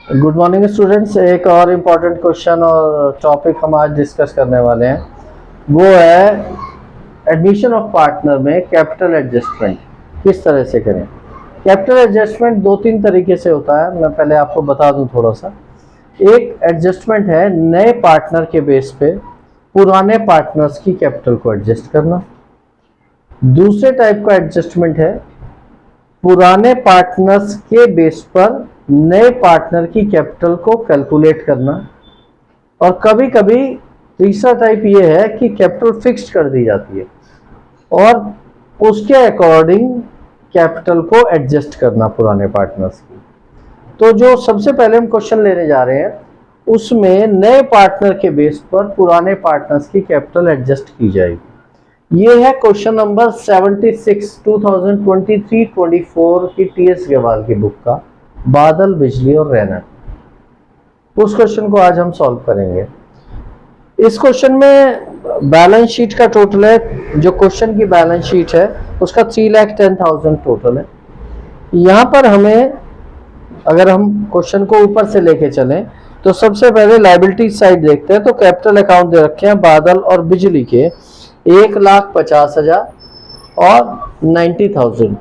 Good morning students. एक और important question और टॉपिक हम आज डिस्कस करने वाले हैं, वो है एडमिशन ऑफ पार्टनर में कैपिटल एडजस्टमेंट किस तरह से करें। कैपिटल एडजस्टमेंट दो तीन तरीके से होता है, मैं पहले आपको बता दूं थोड़ा सा। एक एडजस्टमेंट है नए पार्टनर के बेस पे पुराने पार्टनर्स की कैपिटल को एडजस्ट करना। दूसरे टाइप का एडजस्टमेंट है पुराने पार्टनर्स के बेस पर नए पार्टनर की कैपिटल को कैलकुलेट करना। और कभी कभी तीसरा टाइप ये है कि कैपिटल फिक्स्ड कर दी जाती है और उसके अकॉर्डिंग कैपिटल को एडजस्ट करना पुराने पार्टनर्स की। तो जो सबसे पहले हम क्वेश्चन लेने जा रहे हैं उसमें नए पार्टनर के बेस पर पुराने पार्टनर्स की कैपिटल एडजस्ट की जाएगी। ये है क्वेश्चन नंबर 76 2023-24 की टीएस गवाल की बुक का, बादल, बिजली और रैना। उस क्वेश्चन को आज हम सॉल्व करेंगे। इस क्वेश्चन में बैलेंस शीट का टोटल है, जो क्वेश्चन की बैलेंस शीट है उसका 3,10,000 टोटल है। यहां पर हमें, अगर हम क्वेश्चन को ऊपर से लेके चलें तो सबसे पहले लायबिलिटी साइड देखते हैं। तो कैपिटल अकाउंट दे रखे हैं बादल और बिजली के 1,50,000 और 90,000।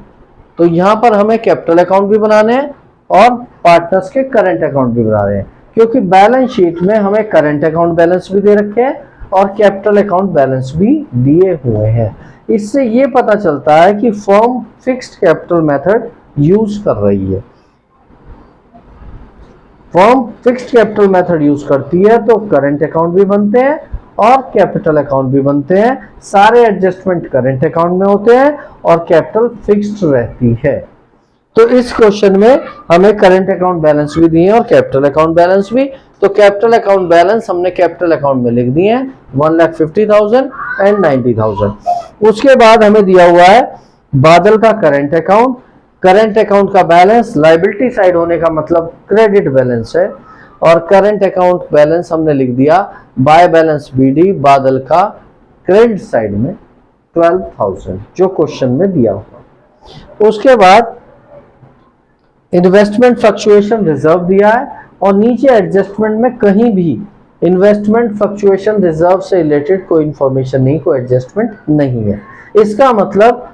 तो यहां पर हमें कैपिटल अकाउंट भी बनाने हैं और पार्टनर्स के करंट अकाउंट भी बना रहे हैं, क्योंकि बैलेंस शीट में हमें करंट अकाउंट बैलेंस भी दे रखे हैं और कैपिटल अकाउंट बैलेंस भी दिए हुए हैं। इससे ये पता चलता है कि firm fixed capital method use कर रही है। Firm fixed capital method use करती है तो करंट अकाउंट भी बनते हैं और कैपिटल अकाउंट भी बनते हैं। सारे एडजस्टमेंट करंट अकाउंट में होते हैं और कैपिटल फिक्स्ड रहती है। तो इस क्वेश्चन में हमें करंट अकाउंट बैलेंस भी दिए और कैपिटल अकाउंट बैलेंस भी। तो कैपिटल अकाउंट बैलेंस हमने कैपिटल अकाउंट में लिख दिए हैं 1,50,000 एंड 90,000। उसके बाद हमें दिया हुआ है बादल का करंट अकाउंट। करंट अकाउंट का बैलेंस लायबिलिटी साइड होने का मतलब क्रेडिट बैलेंस है, और करंट अकाउंट बैलेंस हमने लिख दिया बाय बैलेंस बीडी, बादल का क्रेडिट साइड में 12,000 जो क्वेश्चन में दिया हुआ। उसके बाद इन्वेस्टमेंट फ्लक्चुएशन रिजर्व दिया है और नीचे एडजस्टमेंट में कहीं भी इन्वेस्टमेंट फ्लक्चुएशन रिजर्व से रिलेटेड कोई इंफॉर्मेशन नहीं, कोई एडजस्टमेंट नहीं है। इसका मतलब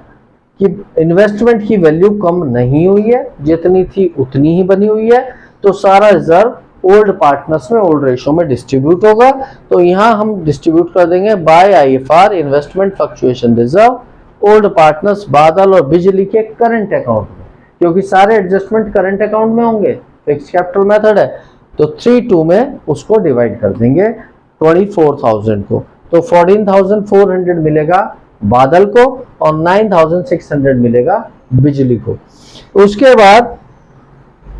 कि इन्वेस्टमेंट की वैल्यू कम नहीं हुई है, जितनी थी उतनी ही बनी हुई है। तो सारा रिजर्व ओल्ड पार्टनर्स में ओल्ड रेशो में डिस्ट्रीब्यूट होगा। तो यहां हम डिस्ट्रीब्यूट कर देंगे by IFR investment fluctuation reserve old partners Badal और बिजली के करंट अकाउंट में, क्योंकि सारे एडजस्टमेंट करंट अकाउंट में होंगे, फिक्स्ड कैपिटल मेथड है। तो 3-2 में उसको डिवाइड कर देंगे 24,000 को। तो 14,400 मिलेगा बादल को और 9,600 मिलेगा बिजली को। उसके बाद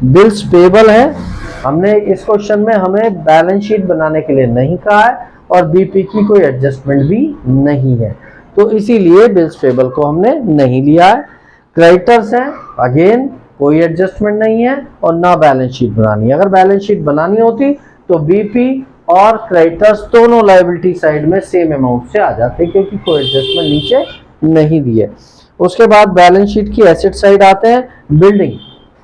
बिल्स पेबल है। हमने इस क्वेश्चन में हमें बैलेंस शीट बनाने के लिए नहीं कहा है और बीपी की कोई एडजस्टमेंट भी नहीं है, तो इसीलिए बिल्स पेबल को हमने नहीं लिया है। क्रेडिटर्स हैं, अगेन कोई एडजस्टमेंट नहीं है और ना बैलेंस शीट बनानी है। अगर बैलेंस शीट बनानी होती तो बीपी और क्रेडिटर्स दोनों लायबिलिटी साइड में सेम अमाउंट से आ जाते, क्योंकि कोई एडजस्टमेंट नीचे नहीं दिए। उसके बाद बैलेंस शीट की एसेट साइड आते हैं। बिल्डिंग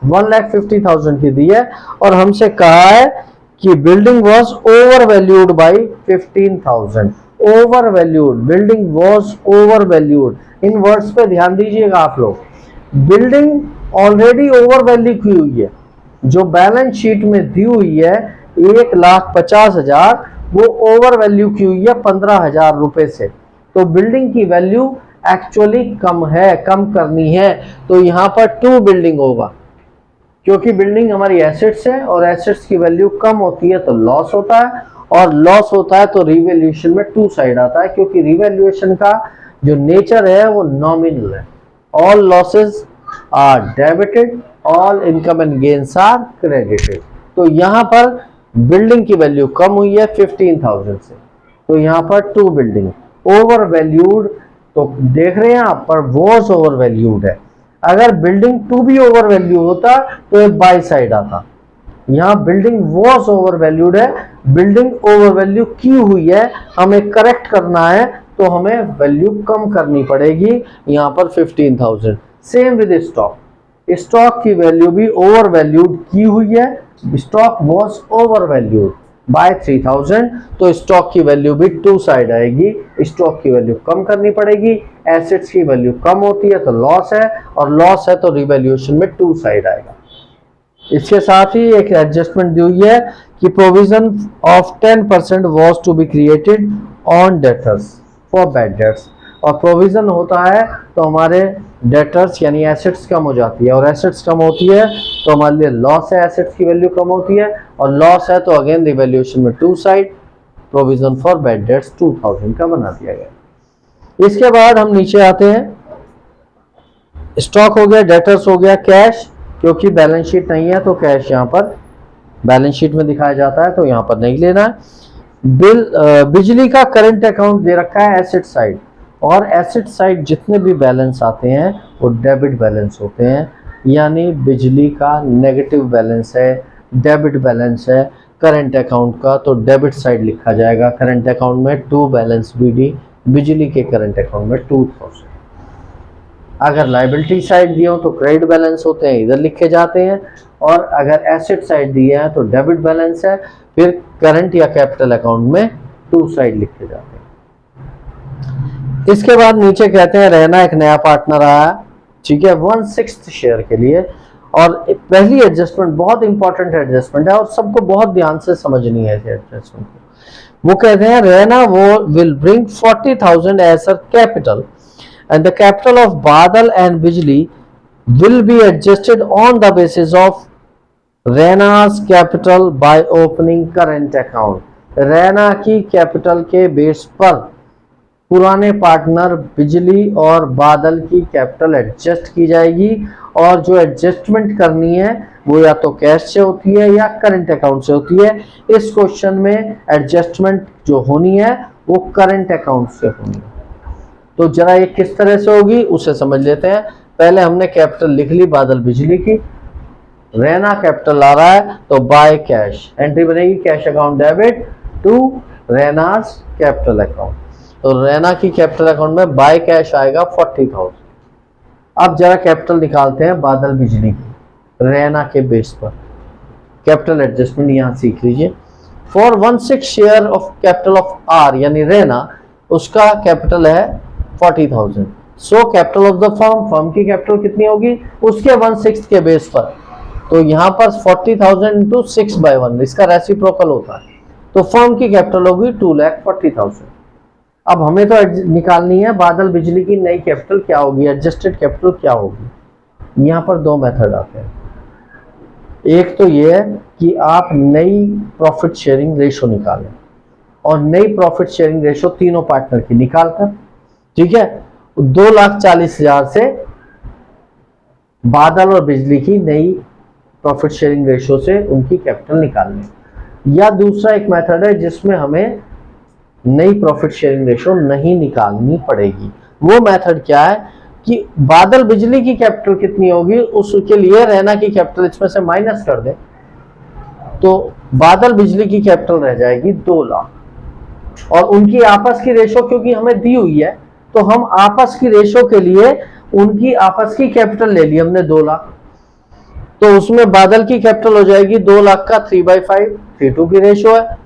1,50,000 की दी है और हमसे कहा है कि building was over valued by 15,000। Over valued, building was over valued, in words पे ध्यान दीजिएगा आप लोग। बिल्डिंग ऑलरेडी ओवर वैल्यू की हुई है, जो बैलेंस शीट में दी हुई है 1,50,000 वो ओवर वैल्यू की हुई है 15,000 रुपए से। तो बिल्डिंग की वैल्यू एक्चुअली कम है, कम करनी है। तो यहां पर टू बिल्डिंग होगा, क्योंकि बिल्डिंग हमारी एसेट्स है और एसेट्स की वैल्यू कम होती है तो लॉस होता है, और लॉस होता है तो रिवैल्यूएशन में टू साइड आता है, क्योंकि रिवैल्यूएशन का जो नेचर है वो नॉमिनल है। All losses are debited, all income and gains are credited. तो यहां पर बिल्डिंग की वैल्यू कम हुई है 15,000 से, तो यहां पर टू बिल्डिंग ओवर वैल्यूड। तो देख रहे हैं आप पर वॉज ओवर वैल्यूड है। अगर बिल्डिंग टू भी ओवर वैल्यू होता तो ये बाई साइड आता। यहां बिल्डिंग वॉज ओवर वैल्यूड है, बिल्डिंग ओवर वैल्यू की हुई है, हमें करेक्ट करना है तो हमें वैल्यू कम करनी पड़ेगी। यहां पर 15,000। सेम विद स्टॉक, स्टॉक की वैल्यू भी ओवर वैल्यूड की हुई है stock was over valued bye 3000, तो स्टॉक की वैल्यू भी टू साइड आएगी, स्टॉक की वैल्यू कम करनी पड़ेगी, एसेट्स की वैल्यू कम होती है तो लॉस है, और लॉस है तो रिवैल्यूएशन में टू साइड आएगा। इसके साथ ही एक एडजस्टमेंट दी हुई है कि provision of 10% was to be created on debtors for bad debts, और प्रोविजन होता है तो हमारे डेटर्स यानी एसेट्स कम हो जाती है, और एसेट्स कम होती है तो हमारे लिए लॉस है, एसेट्स की वैल्यू कम होती है, और लॉस है तो अगेन रिवैल्यूएशन में two side, provision for bad debts 2000 का बना दिया गया। इसके बाद हम नीचे आते हैं, स्टॉक हो गया, डेटर्स हो गया, कैश, क्योंकि बैलेंस शीट नहीं है तो कैश यहाँ पर बैलेंस शीट में दिखाया जाता है तो यहाँ पर नहीं लेना है। बिजली का करंट अकाउंट दे रखा है एसेट साइड, और एसेट साइड जितने भी बैलेंस आते हैं वो डेबिट बैलेंस होते हैं, यानी बिजली का नेगेटिव बैलेंस है, डेबिट बैलेंस है करंट अकाउंट का, तो डेबिट साइड लिखा जाएगा करंट अकाउंट में टू बैलेंस बीडी, बिजली के करंट अकाउंट में 2000। अगर लाइबिलिटी साइड दिए हो तो क्रेडिट बैलेंस होते हैं, इधर लिखे जाते हैं, और अगर एसेट साइड दिए हैं तो डेबिट बैलेंस है, फिर करंट या कैपिटल अकाउंट में टू साइड लिखे जाते हैं। इसके बाद नीचे कहते हैं रहना एक नया पार्टनर आया, ठीक है, 1/6 शेयर के लिए, और पहली एडजस्टमेंट बहुत इंपॉर्टेंट एडजस्टमेंट है और सबको बहुत ध्यान से समझनी है इस एडजस्टमेंट को। वो कहते हैं रहना वो will bring 40,000 as a capital and the capital of Badal and Bijli will be adjusted on the basis of Rena's capital by opening current account। Raina की कैपिटल के बेस पर पुराने पार्टनर बिजली और बादल की कैपिटल एडजस्ट की जाएगी, और जो एडजस्टमेंट करनी है वो या तो कैश से होती है या करंट अकाउंट से होती है। इस क्वेश्चन में एडजस्टमेंट जो होनी है वो करंट अकाउंट से होनी है। तो जरा ये किस तरह से होगी उसे समझ लेते हैं। पहले हमने कैपिटल लिख ली बादल बिजली की, रैना कैपिटल आ रहा है तो बाय कैश एंट्री बनेगी, cash account debit to Raina's capital account, तो रैना की कैपिटल अकाउंट में बाय कैश आएगा 40,000। अब जरा कैपिटल निकालते हैं बादल बिजली की रैना के बेस पर, कैपिटल एडजस्टमेंट यहाँ सीख लीजिए। For 1/6 share of capital of R यानी रैना, उसका कैपिटल है 40,000। So capital of the firm की कैपिटल कितनी होगी उसके 1/6 के बेस पर, तो यहाँ पर 40,000 इंटू 6/1 इसका रेसिप्रोकल होता है, तो फर्म की कैपिटल होगी 2,40,000। अब हमें तो निकालनी है बादल बिजली की नई कैपिटल क्या होगी, एडजस्टेड कैपिटल क्या होगी। यहाँ पर दो मेथड आते हैं, एक तो ये है कि आप नई प्रॉफिट शेयरिंग रेशो निकालें, और नई प्रॉफिट शेयरिंग रेशो तीनों पार्टनर की निकालकर, ठीक है, 2,40,000 से बादल और बिजली की नई प्रॉफिट शेयरिंग रेशो से उनकी कैपिटल निकालनी। या दूसरा एक मेथड है जिसमें हमें नई प्रॉफिट शेयरिंग रेशो नहीं निकालनी पड़ेगी। वो मेथड क्या है कि बादल बिजली की कैपिटल कितनी होगी उसके लिए रैना की कैपिटल इसमें से माइनस कर दे, तो बादल बिजली की कैपिटल रह जाएगी 2 लाख, और उनकी आपस की रेशो क्योंकि हमें दी हुई है तो हम आपस की रेशो के लिए उनकी आपस की कैपिटल ले ली हमने 2 लाख, तो उसमें बादल की कैपिटल हो जाएगी 2 लाख का 3/5, 3:2 की रेशो है,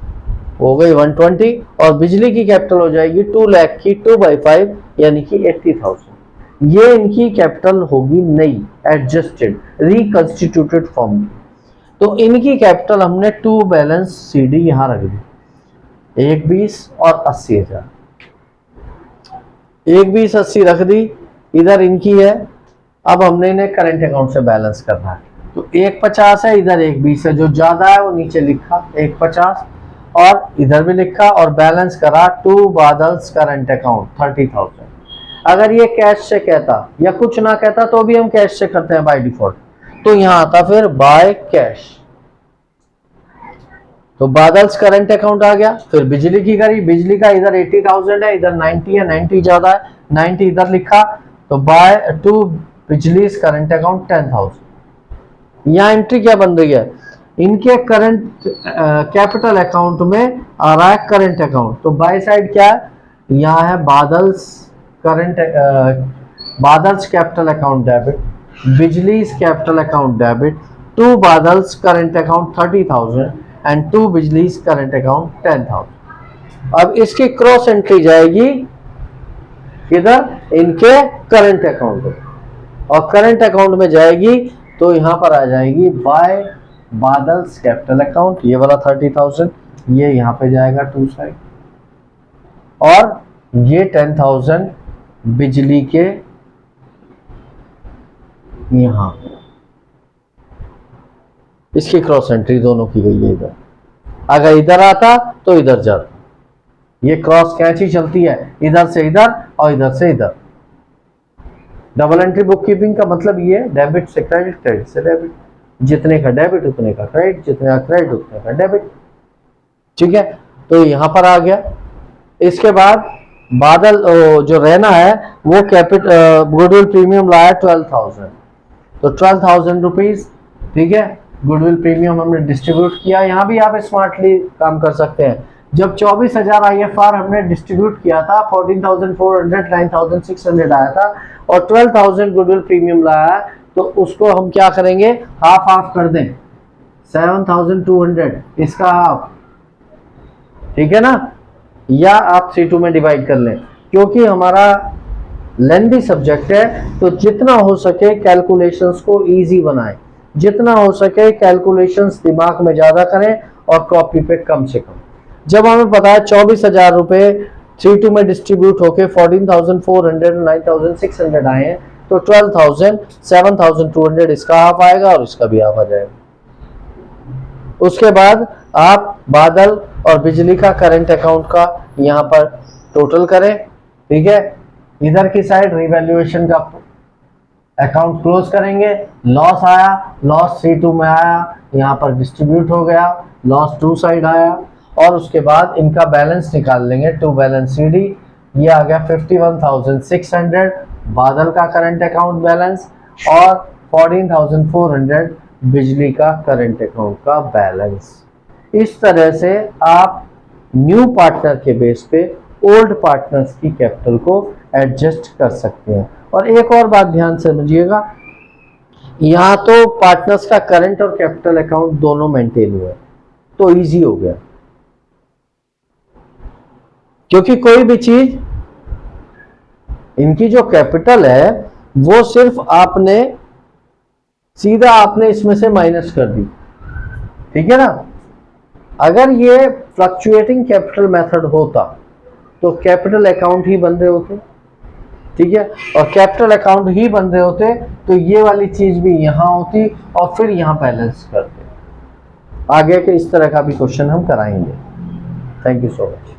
हो गई 120, और बिजली की कैपिटल हो जाएगी 2 लाख की 2/5 यानी कि 80,000। ये इनकी कैपिटल होगी नई एडजस्टेड रिकंस्टिट्यूटेड फॉर्म की। तो इनकी कैपिटल हमने टू बैलेंस सीडी यहां रख दी, 1,20 और 80,000, 1,20 80 रख दी, इधर इनकी है। अब हमने इन्हें करंट अकाउंट से बैलेंस करना है, तो 1,50 है, इधर 1,20 है, जो ज्यादा है वो नीचे लिखा 1,50 और इधर भी लिखा, और बैलेंस करा टू बादल्स करंट अकाउंट 30,000। अगर ये कैश से कहता या कुछ ना कहता तो भी हम कैश से करते हैं बाय डिफॉल्ट, तो यहां आता फिर बाय कैश, तो बादल्स करंट अकाउंट आ गया। फिर बिजली की करी, बिजली का इधर 80,000 है, इधर 90 है, 90 ज्यादा है, 90 इधर लिखा, तो by two Bijli's current account 10,000। यहाँ एंट्री क्या बन रही है, इनके करंट कैपिटल अकाउंट में आ रहा है करंट अकाउंट, तो बाय साइड क्या है, यहाँ है Badal's current Badal's capital account debit, Bijli's capital account debit to Badal's current account 30,000 and to Bijli's current account 10,000। अब इसकी क्रॉस एंट्री जाएगी किधर, इनके करंट अकाउंट में, और करंट अकाउंट में जाएगी तो यहां पर आ जाएगी बाय बादल्स कैपिटल अकाउंट, ये वाला 30,000 ये यहां पे जाएगा टू साइड, और ये 10,000 बिजली के यहां, इसकी क्रॉस एंट्री दोनों की गई है इधर। अगर इधर आता तो इधर जाता, ये क्रॉस कैंची चलती है इधर से इधर और इधर से इधर। डबल एंट्री बुक कीपिंग का मतलब ये डेबिट से क्रेडिट, क्रेडिट से डेबिट, जितने का डेबिट उतने का क्रेडिट, जितने का क्रेडिट उतने का डेबिट। ठीक है, तो यहां पर आ गया। इसके बाद बादल जो रहना है वो गुडविल प्रीमियम लाया 12,000, तो 12,000 रुपीज। ठीक है, गुडविल प्रीमियम हमने डिस्ट्रीब्यूट किया। यहाँ भी आप स्मार्टली काम कर सकते हैं। जब 24,000 IFR हमने डिस्ट्रीब्यूट किया था, 14,400 9,600 आया था, और 12,000 गुडविल प्रीमियम लाया, तो उसको हम क्या करेंगे, हाफ हाफ कर दें, 7,200 इसका हाफ। ठीक है ना, या आप C2 में डिवाइड कर लें, क्योंकि हमारा लेंथी सब्जेक्ट है तो जितना हो सके कैलकुलेशंस को इजी बनाएं, जितना हो सके कैलकुलेशंस दिमाग में ज्यादा करें और कॉपी पे कम से कम। जब हमें पता है 24,000 रुपए 3-2 में डिस्ट्रीब्यूट होके 14,400 9,600 आए हैं, तो 12,000 7,200 इसका हाफ आएगा और इसका भी हाफ आ जाएगा। उसके बाद आप बादल और बिजली का करंट अकाउंट का यहाँ पर टोटल करें। ठीक है, इधर की साइड रिवैल्यूएशन का अकाउंट क्लोज करेंगे, लॉस आया, लॉस C2 में आया, यहाँ पर डिस्ट्रीब्यूट हो गया, लॉस टू साइड आया, और उसके बाद इनका बैलेंस निकाल लेंगे, टू बैलेंस CD, ये आ गया 51,600 बादल का करंट अकाउंट बैलेंस, और 14,400 बिजली का करंट अकाउंट का बैलेंस। इस तरह से आप न्यू पार्टनर के बेस पे ओल्ड पार्टनर्स की कैपिटल को एडजस्ट कर सकते हैं। और एक और बात ध्यान से समझिएगा, यहाँ तो पार्टनर्स का करंट और कैपिटल अकाउंट दोनों मेंटेन हुए, तो इजी हो गया, क्योंकि कोई भी चीज इनकी जो कैपिटल है वो सिर्फ आपने सीधा आपने इसमें से माइनस कर दी। ठीक है ना, अगर ये फ्लक्चुएटिंग कैपिटल मेथड होता तो कैपिटल अकाउंट ही बन रहे होते। ठीक है, और कैपिटल अकाउंट ही बन रहे होते तो ये वाली चीज भी यहां होती और फिर यहां बैलेंस करते। आगे के इस तरह का भी क्वेश्चन हम कराएंगे। Thank you so much.